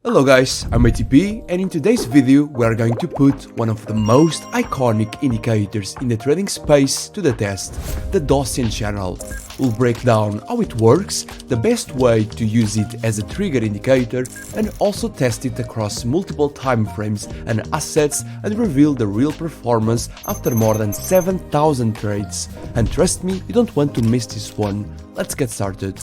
Hello guys, I'm ATP, and in today's video we are going to put one of the most iconic indicators in the trading space to the test, the Donchian Channel. We'll break down how it works, the best way to use it as a trigger indicator, and also test it across multiple time frames and assets and reveal the real performance after more than 7,000 trades. And trust me, you don't want to miss this one. Let's get started.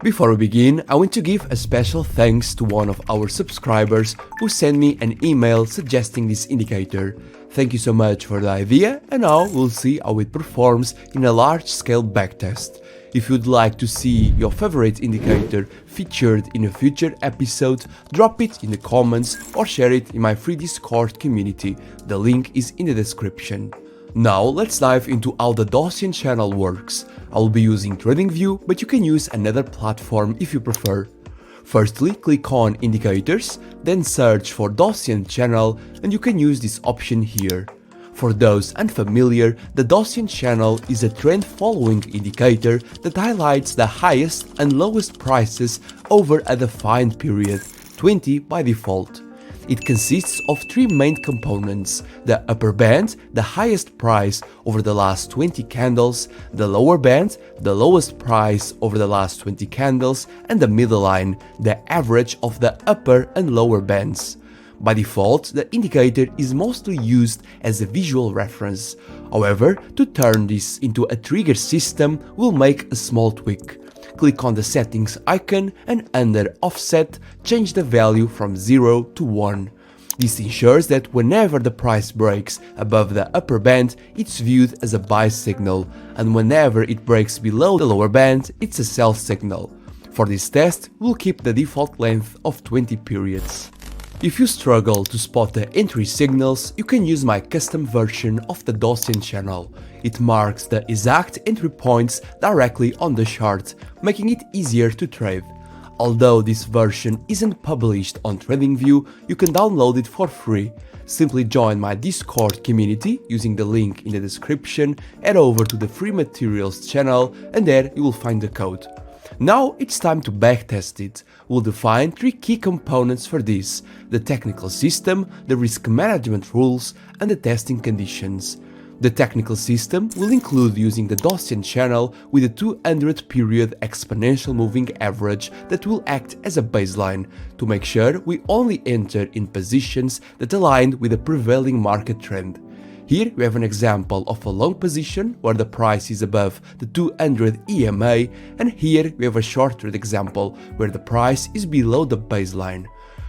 Before we begin, I want to give a special thanks to one of our subscribers who sent me an email suggesting this indicator. Thank you so much for the idea, and now we'll see how it performs in a large-scale backtest. If you'd like to see your favorite indicator featured in a future episode, drop it in the comments or share it in my free Discord community. The link is in the description. Now let's dive into how the Donchian Channel works. I'll be using TradingView, but you can use another platform if you prefer. Firstly, click on Indicators, then search for Donchian Channel, and you can use this option here. For those unfamiliar, the Donchian Channel is a trend-following indicator that highlights the highest and lowest prices over a defined period, 20 by default. It consists of three main components: the upper band, the highest price over the last 20 candles, the lower band, the lowest price over the last 20 candles, and the middle line, the average of the upper and lower bands. By default, the indicator is mostly used as a visual reference. However, to turn this into a trigger system, we'll make a small tweak. Click on the settings icon and under offset, change the value from 0 to 1. This ensures that whenever the price breaks above the upper band, it's viewed as a buy signal, and whenever it breaks below the lower band, it's a sell signal. For this test, we'll keep the default length of 20 periods. If you struggle to spot the entry signals, you can use my custom version of the Donchian Channel. It marks the exact entry points directly on the chart, making it easier to trade. Although this version isn't published on TradingView, you can download it for free. Simply join my Discord community using the link in the description, head over to the free materials channel, and there you will find the code. Now it's time to backtest it. We'll define three key components for this: the technical system, the risk management rules, and the testing conditions. The technical system will include using the Donchian Channel with a 200 period exponential moving average that will act as a baseline to make sure we only enter in positions that align with the prevailing market trend. Here we have an example of a long position where the price is above the 200 EMA, and here we have a short trade example where the price is below the baseline.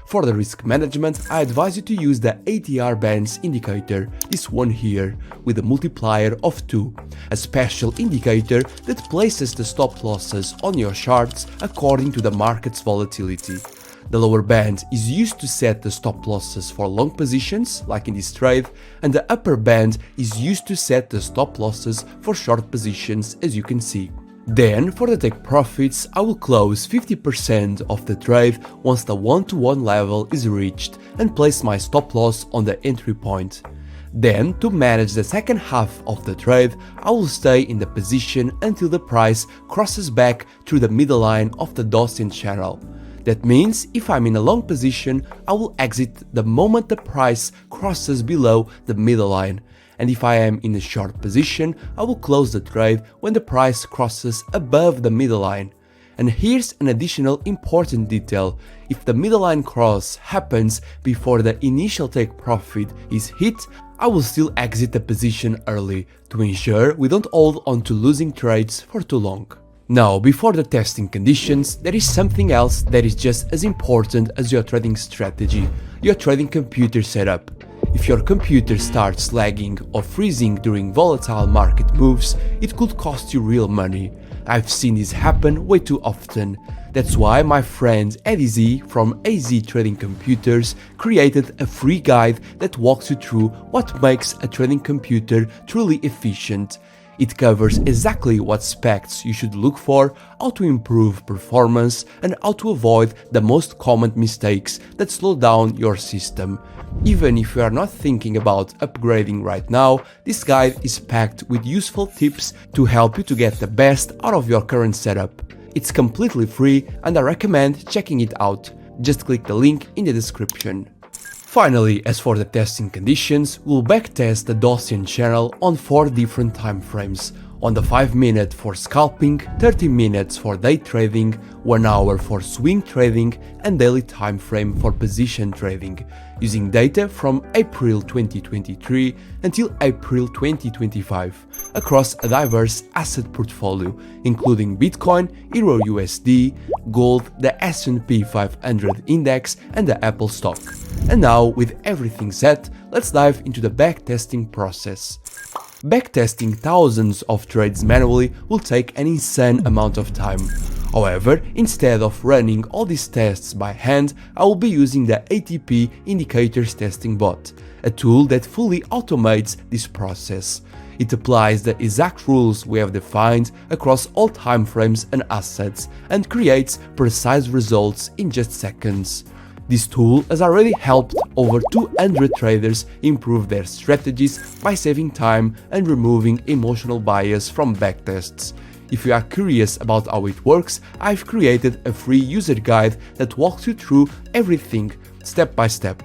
For the risk management, I advise you to use the ATR bands indicator, this one here, with a multiplier of 2, a special indicator that places the stop losses on your charts according to the market's volatility. The lower band is used to set the stop losses for long positions, like in this trade, and the upper band is used to set the stop losses for short positions, as you can see. Then, for the take profits, I will close 50% of the trade once the 1-to-1 level is reached and place my stop loss on the entry point. Then, to manage the second half of the trade, I will stay in the position until the price crosses back through the middle line of the Donchian Channel. That means if I'm in a long position, I will exit the moment the price crosses below the middle line. And if I am in a short position, I will close the trade when the price crosses above the middle line. And here's an additional important detail: if the middle line cross happens before the initial take profit is hit, I will still exit the position early to ensure we don't hold on to losing trades for too long. Now, before the testing conditions, there is something else that is just as important as your trading strategy: your trading computer setup. If your computer starts lagging or freezing during volatile market moves, it could cost you real money. I've seen this happen way too often. That's why my friend Eddie Z from AZ Trading Computers created a free guide that walks you through what makes a trading computer truly efficient. It covers exactly what aspects you should look for, how to improve performance, and how to avoid the most common mistakes that slow down your system. Even if you are not thinking about upgrading right now, this guide is packed with useful tips to help you to get the best out of your current setup. It's completely free and I recommend checking it out. Just click the link in the description. Finally, as for the testing conditions, we'll backtest the Donchian channel on 4 different time frames. On the 5-minute for scalping, 30 minutes for day trading, 1 hour for swing trading and daily time frame for position trading, using data from April 2023 until April 2025 across a diverse asset portfolio, including Bitcoin, Euro USD, gold, the S&P 500 index and the Apple stock. And now, with everything set, let's dive into the backtesting process. Backtesting thousands of trades manually will take an insane amount of time. However, instead of running all these tests by hand, I will be using the ATP Indicators Testing Bot, a tool that fully automates this process. It applies the exact rules we have defined across all time frames and assets and creates precise results in just seconds. This tool has already helped over 200 traders improve their strategies by saving time and removing emotional bias from backtests. If you are curious about how it works, I've created a free user guide that walks you through everything step by step.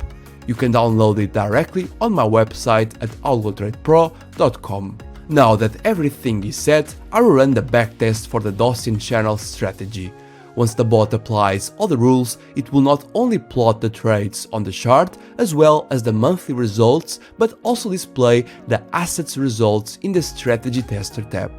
You can download it directly on my website at AlgoTradePro.com. Now that everything is set, I will run the backtest for the Donchian channel strategy. Once the bot applies all the rules, it will not only plot the trades on the chart as well as the monthly results, but also display the assets results in the strategy tester tab.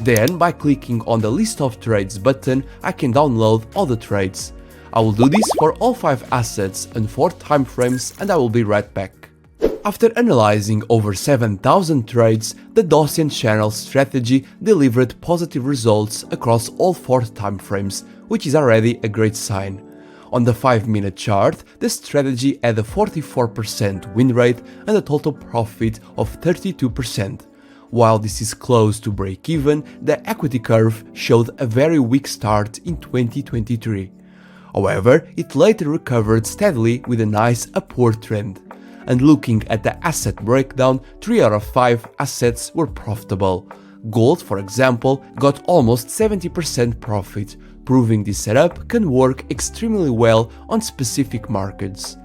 Then, by clicking on the list of trades button, I can download all the trades. I will do this for all 5 assets and 4 time frames and I will be right back. After analyzing over 7,000 trades, the Donchian channel strategy delivered positive results across all 4 time frames, which is already a great sign. On the 5-minute chart, the strategy had a 44% win rate and a total profit of 32%. While this is close to break-even, the equity curve showed a very weak start in 2023. However, it later recovered steadily with a nice upward trend. And looking at the asset breakdown, 3 out of 5 assets were profitable. Gold, for example, got almost 70% profit, proving this setup can work extremely well on specific markets.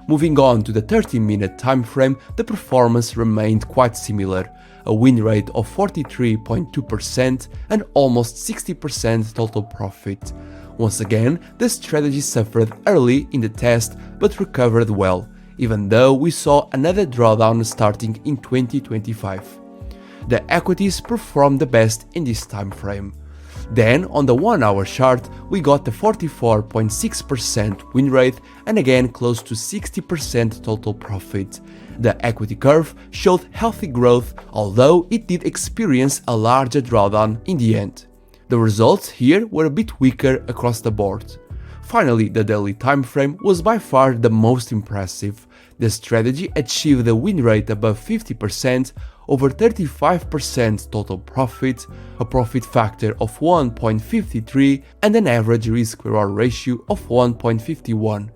Moving on to the 30-minute time frame, the performance remained quite similar, a win rate of 43.2% and almost 60% total profit. Once again, the strategy suffered early in the test but recovered well, even though we saw another drawdown starting in 2025. The equities performed the best in this time frame. Then, on the 1-hour chart, we got the 44.6% win rate and again close to 60% total profit. The equity curve showed healthy growth, although it did experience a larger drawdown in the end. The results here were a bit weaker across the board. Finally, the daily time frame was by far the most impressive. The strategy achieved a win rate above 50%, over 35% total profit, a profit factor of 1.53 and an average risk-reward ratio of 1.51.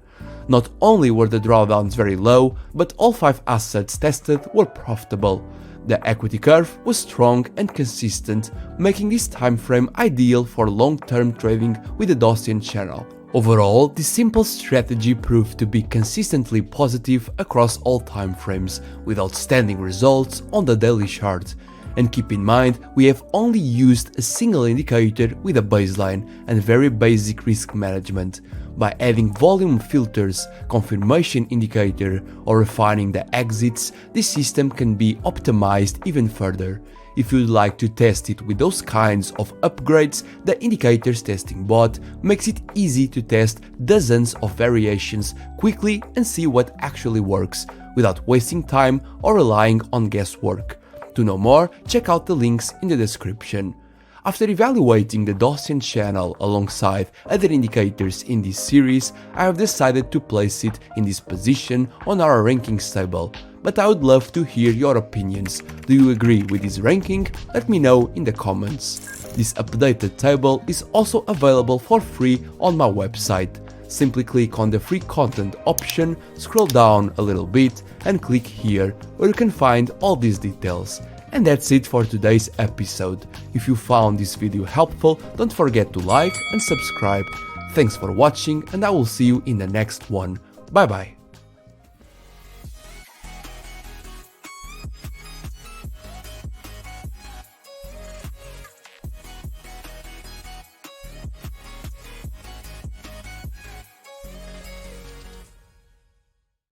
Not only were the drawdowns very low, but all 5 assets tested were profitable. The equity curve was strong and consistent, making this time frame ideal for long-term trading with the Donchian channel. Overall, this simple strategy proved to be consistently positive across all time frames, with outstanding results on the daily chart. And keep in mind, we have only used a single indicator with a baseline and very basic risk management. By adding volume filters, confirmation indicator, or refining the exits, this system can be optimized even further. If you'd like to test it with those kinds of upgrades, the Indicators Testing Bot makes it easy to test dozens of variations quickly and see what actually works, without wasting time or relying on guesswork. To know more, check out the links in the description. After evaluating the Donchian channel alongside other indicators in this series, I have decided to place it in this position on our rankings table, but I would love to hear your opinions. Do you agree with this ranking? Let me know in the comments. This updated table is also available for free on my website. Simply click on the free content option, scroll down a little bit and click here where you can find all these details. And that's it for today's episode. If you found this video helpful, don't forget to like and subscribe. Thanks for watching and I will see you in the next one. Bye bye.